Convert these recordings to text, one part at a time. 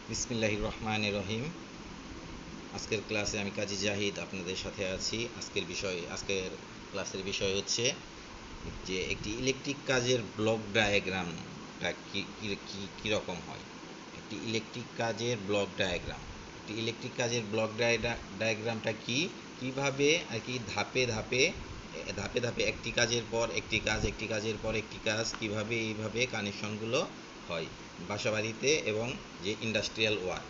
বিসমিল্লাহির রহমানির রহিম। আজকের ক্লাসে আমি কাজী জাহিদ আপনাদের সাথে আছি। আজকের ক্লাসের বিষয় হচ্ছে যে একটি ইলেকট্রিক কাজের ব্লক ডায়াগ্রামটা কীরকম হয়। একটি ইলেকট্রিক কাজের ব্লক ডায়াগ্রামটা কীভাবে আর কি ধাপে ধাপে একটি কাজের পর একটি কাজের পর একটি কাজ কীভাবে এইভাবে কানেকশনগুলো হয় বাসাবাড়িতে এবং যে ইন্ডাস্ট্রিয়াল ওয়ার্ক।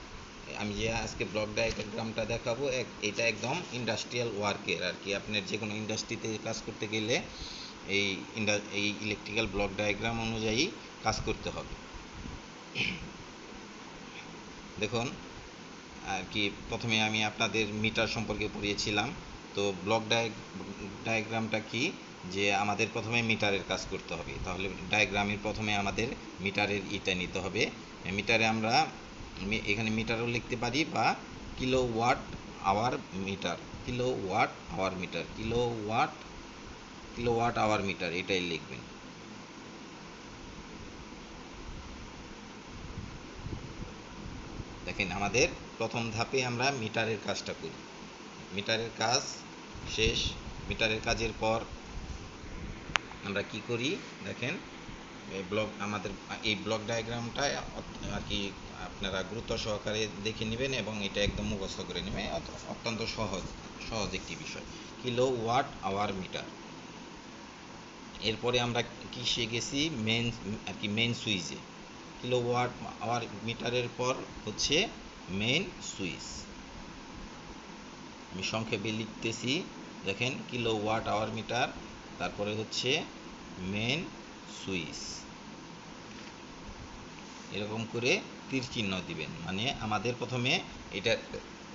আমি যে আজকে ব্লক ডায়াগ্রামটা দেখাবো এটা একদম ইন্ডাস্ট্রিয়াল ওয়ার্কের আর কি। আপনার যে কোনো ইন্ডাস্ট্রিতে কাজ করতে গেলে এই ইলেকট্রিক্যাল ব্লক ডায়াগ্রাম অনুযায়ী কাজ করতে হবে। দেখুন আর কি, প্রথমে আমি আপনাদের মিটার সম্পর্কে পড়িয়েছিলাম। তো ব্লক ডায়াগ্রামটা কি, যে আমাদের প্রথমে মিটারের কাজ করতে হবে। তাহলে ডায়াগ্রামের প্রথমে আমাদের মিটারের নিতে হবে। মিটারে আমরা এখানে মিটারও লিখতে পারি বা kilowatt hour meter, kilowatt hour meter এটাই লিখবেন। দেখেন, আমাদের প্রথম ধাপে আমরা মিটারের কাজটা করি। মিটারের কাজ শেষ। মিটারের কাজের পর আমরা কি করি দেখেন, আমাদের এই ব্লক ডায়াগ্রামটা আর কি আপনারা গুরুত্ব সহকারে দেখে নেবেন এবং এটা একদম মুখস্থ করে নেবেন। অত্যন্ত সহজ একটি বিষয়, কিলোওয়াট আওয়ার মিটার। এরপরে আমরা কিসে গেছি, মেন সুইচে। কিলোওয়াট আওয়ার মিটারের পর হচ্ছে মেন সুইচ। আমি সংক্ষেপে লিখতেছি, দেখেন কিলোওয়াট আওয়ার মিটার, তারপরে হচ্ছে মেন সুইচ। এরকম করে তীর চিহ্ন দিবেন, মানে আমাদের প্রথমে এটা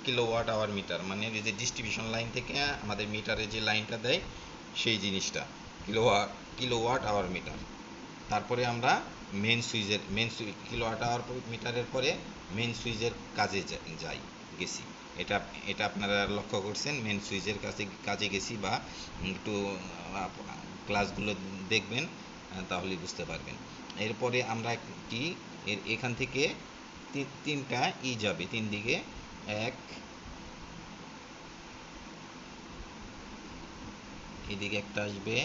কিলোওয়াট আওয়ার মিটার, মানে এই যে ডিস্ট্রিবিউশন লাইন থেকে আমাদের মিটারে যে লাইনটা দেয় সেই জিনিসটা কিলোওয়াট আওয়ার মিটার। তারপরে আমরা মেন সুইচ কিলোওয়াট আওয়ার মিটারের পরে মেন সুইচের কাজে গেছি। এটা আপনারা লক্ষ্য করছেন, মেন সুইচের কাজে গেছি, বা একটু ক্লাসগুলো দেখবেন তাহলে বুঝতে পারবেন। এরপরে আমরা কি এখান থেকে তিনটা যাবে, তিন দিকে এদিকে একটা আসবে।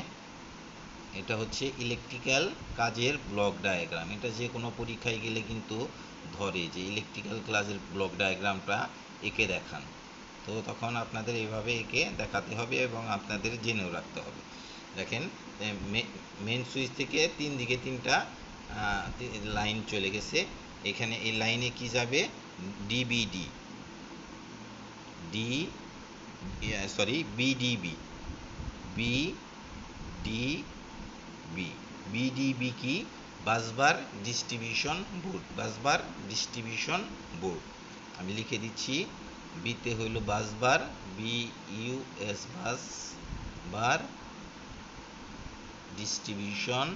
এটা হচ্ছে ইলেকট্রিক্যাল কাজের ব্লক ডায়াগ্রাম। এটা যে কোনো পরীক্ষায় গেলে কিন্তু ধরে যে ইলেকট্রিক্যাল কাজের ব্লক ডায়াগ্রামটা এঁকে দেখান। তো তখন আপনাদের এইভাবে এঁকে দেখাতে হবে এবং আপনাদের জেনেও রাখতে হবে। দেখেন, মেন সুইচ থেকে দিকে তিনটা লাইন চলে গেছে। এখানে এই লাইনে কি যাবে, ডিবিডি, বিডিবি কি, বাসবার ডিস্ট্রিবিউশন বোর্ড। আমি লিখে দিচ্ছি, বিতে হইল বাসবার, বাসবার distribution,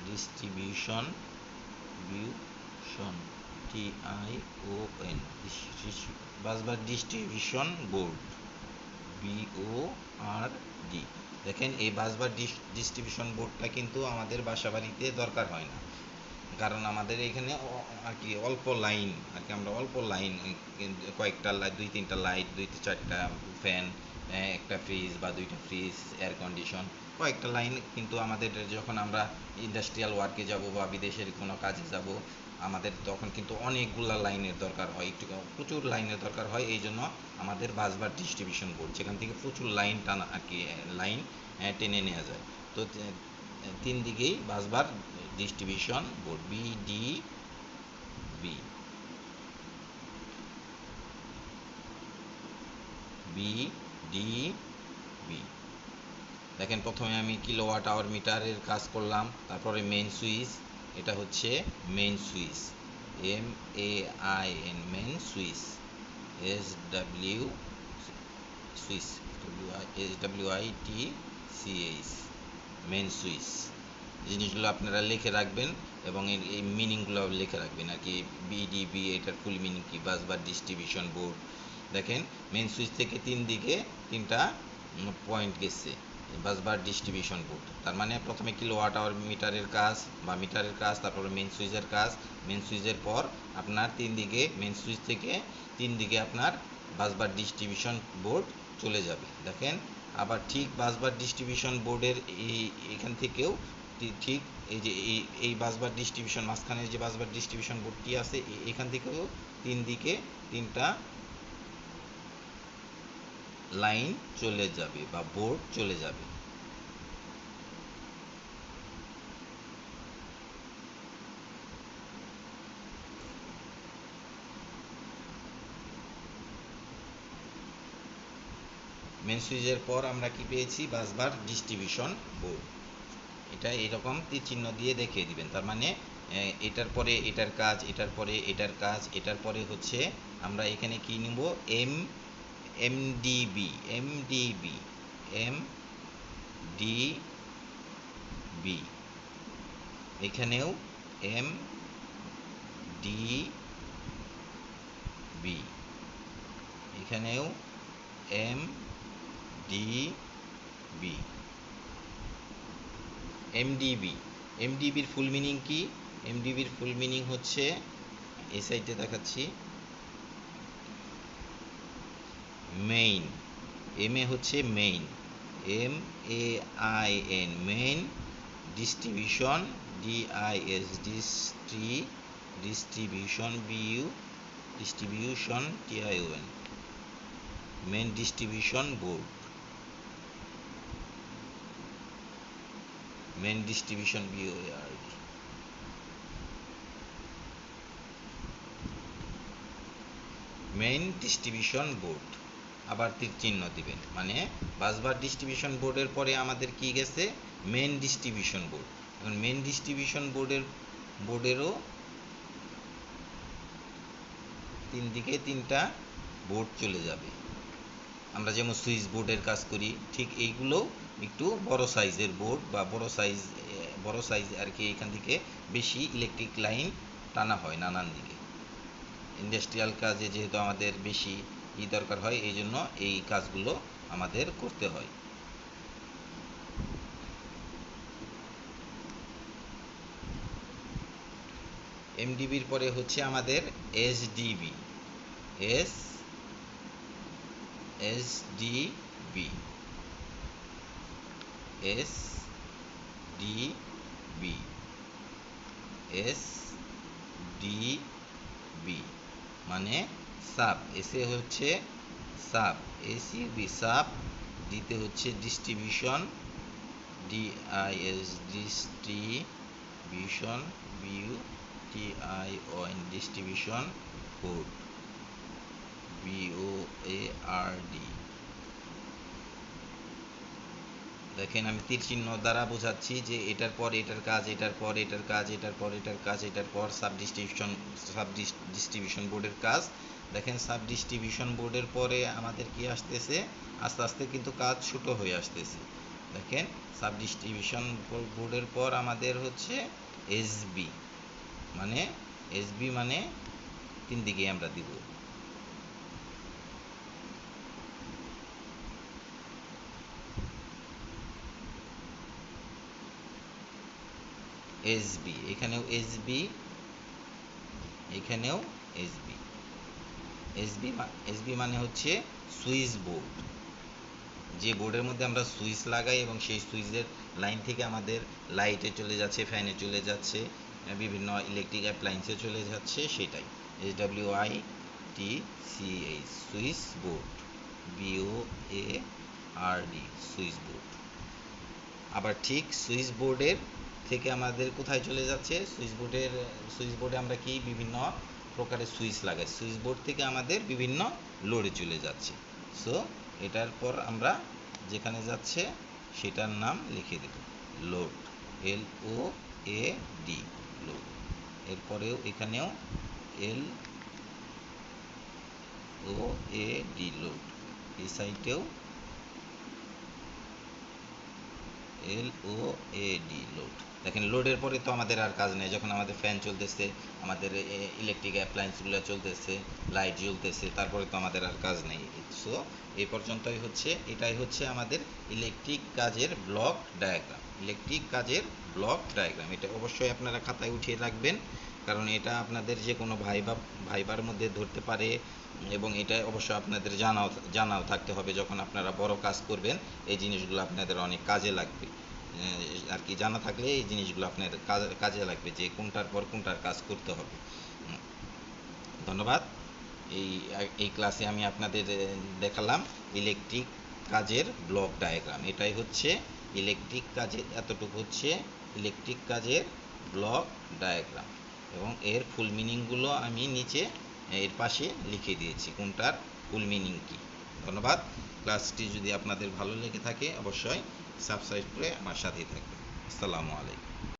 distribution বাসবার distribution board, BORD। দেখেন, এই বাসবার ডিস্ট্রিবিউশন বোর্ডটা কিন্তু আমাদের বাসাবাড়িতে দরকার হয় না, কারণ আমাদের এখানে আর কি অল্প লাইন, আর কি আমরা অল্প লাইন, কয়েকটা লাইট, 2-3টা লাইট, 2-4টা ফ্যান, একটা ফ্রিজ বা 2টা ফ্রিজ, এয়ার কন্ডিশন, কয়েকটা লাইন। কিন্তু আমাদের যখন আমরা ইন্ডাস্ট্রিয়াল ওয়ার্কে যাব বা বিদেশের কোনো কাজে যাব, আমাদের তখন কিন্তু অনেকগুলা লাইনের দরকার হয়, প্রচুর লাইনের দরকার হয়। এই জন্য আমাদের বাসবার ডিস্ট্রিবিউশন বোর্ড, যেখান থেকে প্রচুর লাইন টানা আর কি, লাইন টেনে নেওয়া যায়। তো তিন দিকেই বাসবার ডিস্ট্রিবিউশন বোর্ড, বিডিবি। দেখেন, প্রথমে আমি কিলোওয়াট আওয়ার মিটারের কাজ করলাম, তারপরে মেন সুইচ, এটা হচ্ছে main switch, MAIN, main switch, SWITCH, main switch. জিনিসগুলো আপনারা লিখে রাখবেন এবং এই মিনিংগুলো লিখে রাখবেন আর কি। বিডিবি এটার ফুল মিনিং কি, বাসবার ডিস্ট্রিবিউশন বোর্ড। দেখেন, মেন সুইচ থেকে তিনটা পয়েন্ট গেছে, বাসবার ডিস্ট্রিবিউশন বোর্ড। তার মানে প্রথমে কিলোওয়াট আওয়ার মিটারের কাজ বা মিটারের কাজ, তারপরে মেন সুইচের কাজ, মেন সুইচের পর আপনার তিন দিকে, মেন সুইচ থেকে তিন দিকে আপনার বাসবার ডিস্ট্রিবিউশন বোর্ড চলে যাবে। দেখেন আবার ঠিক বাসবার ডিস্ট্রিবিউশন বোর্ডের এখান থেকেও ঠিক এই যে এই বাসবার ডিস্ট্রিবিউশন মাঝখানের যে বাসবার ডিস্ট্রিবিউশন বোর্ডটি আছে, এখান থেকেও তিন দিকে তিনটা লাইন চলে যাবে বা বোর্ড চলে যাবে। মেন সুইচের পর আমরা কি পেয়েছি? বাসবার ডিস্ট্রিবিউশন বোর্ড। এটা এরকম তীর চিহ্ন দিয়ে দেখিয়ে দিবেন। তার মানে এটার পরে এটার কাজ, এটার পরে এটার কাজ, এটার পরে হচ্ছে আমরা এখানে কি নিব? এমডিবি, এমডিবি, এমডিবি, এখানেও এমডিবি, এখানেও এমডিবি, এমডিবি। এমডিবির ফুল মিনিং কি? এমডিবির ফুল মিনিং হচ্ছে, এই সাইডে দেখাচ্ছি, মেইন। এম এ হচ্ছে main, MAIN, main distribution, DIS, distribution, distribution, TION, main distribution board, main distribution BOARD। Main distribution board, আবার তীর চিহ্ন দিবেন। মানে বাসবার ডিস্ট্রিবিউশন বোর্ডের পরে আমাদের কি গেছে? Main distribution board. এখন মেইন ডিস্ট্রিবিউশন বোর্ডেরও তিন দিকে তিনটা বোর্ড চলে যাবে। আমরা যেমন সুইচ বোর্ডের কাজ করি, ঠিক এইগুলো একটু বড় সাইজের বোর্ড বা বড় সাইজ আর কি। এখান থেকে বেশি ইলেকট্রিক লাইন টানা হয় নানান দিকে। ইন্ডাস্ট্রিয়াল কাজে যেহেতু আমাদের বেশি দরকার হয়, এই জন্য এই কাজগুলো আমাদের করতে হয়। এমডিবির পরে হচ্ছে আমাদের এসডিবি, এসডিবি, এসডিবি, এসডিবি মানে সাব। এসে হচ্ছে সাব, এসিবি সাব, দিতে হচ্ছে distribution, DIS, distribution, BUTION, distribution board, BOARD। দেখেন আমি তীর চিহ্ন দ্বারা বোঝাচ্ছি যে এটার পর এটার কাজ, এটার পর এটার কাজ, এটার পর এটার কাজ, এটার পর সাব ডিস্ট্রিবিউশন বোর্ডের কাজ। দেখেন সাব ডিস্ট্রিবিউশন বোর্ডের পরে আমাদের কি আসতেছে? আস্তে আস্তে কিন্তু কাজ ছোট হয়ে আসতেছে। দেখেন সাব ডিস্ট্রিবিউশন বোর্ডের পর আমাদের হচ্ছে এসবি, মানে এসবি মানে তিন দিকে আমরা দিব। এসবি, এখানেও এসবি, এখানেও এসবি। এসবি মানে হচ্ছে সুইচ বোর্ড। যে বোর্ডের মধ্যে আমরা সুইচ লাগাই এবং সেই সুইচের লাইন থেকে আমাদের লাইটে চলে যাচ্ছে, ফ্যানে চলে যাচ্ছে, বিভিন্ন ইলেকট্রিক অ্যাপ্লায়েন্সে চলে যাচ্ছে, সেটাই SWITCH, switch board, BOARD, switch board. আবার ঠিক সুইচ বোর্ডের থেকে আমাদের কোথায় চলে যাচ্ছে? সুইচ বোর্ডে আমরা কি বিভিন্ন প্রকারের সুইচ লাগাই, সুইচ বোর্ড থেকে আমাদের বিভিন্ন লোডে চলে যাচ্ছে। সো এটার পর আমরা যেখানে যাচ্ছে সেটার নাম লিখে দেব লোড, LOAD, লোড। এরপরেও এখানেও LOAD, লোড। এই সাইটেও LOAD লোড। দেখেন লোডের পরে তো আমাদের আর কাজ নেই, যখন আমাদের ফ্যান চলতেছে, আমাদের ইলেকট্রিক অ্যাপ্লায়েন্সগুলো চলতেছে, লাইট জ্বলতেছে, তারপরে তো আমাদের আর কাজ নেই। সো এই পর্যন্তই হচ্ছে, এটাই হচ্ছে আমাদের ইলেকট্রিক কাজের ব্লক ডায়াগ্রাম। ইলেকট্রিক কাজের ব্লক ডায়াগ্রাম এটা অবশ্যই আপনারা খাতায় উঠিয়ে রাখবেন, কারণ এটা আপনাদের যে কোনো ভাইবার মধ্যে ধরতে পারে, এবং এটা অবশ্যই আপনাদের জানাও থাকতে হবে। যখন আপনারা বড় কাজ করবেন এই জিনিসগুলো আপনাদের অনেক কাজে লাগবে আর কি। জানা থাকলে এই জিনিসগুলো আপনার কাজে লাগবে যে কোনটার পর কোনটার কাজ করতে হবে। ধন্যবাদ। এই এই ক্লাসে আমি আপনাদের দেখালাম ইলেকট্রিক কাজের ব্লক ডায়াগ্রাম। এটাই হচ্ছে ইলেকট্রিক কাজের, এতটুকু হচ্ছে ইলেকট্রিক কাজের ব্লক ডায়াগ্রাম, এবং এর ফুল মিনিংগুলো আমি নিচে এর পাশে লিখে দিয়েছি কোনটার ফুল মিনিং কী। ধন্যবাদ। ক্লাসটি যদি আপনাদের ভালো লেগে থাকে অবশ্যই সাবস্ক্রাইব করে আমার সাথেই থাকবেন। আসসালামু আলাইকুম।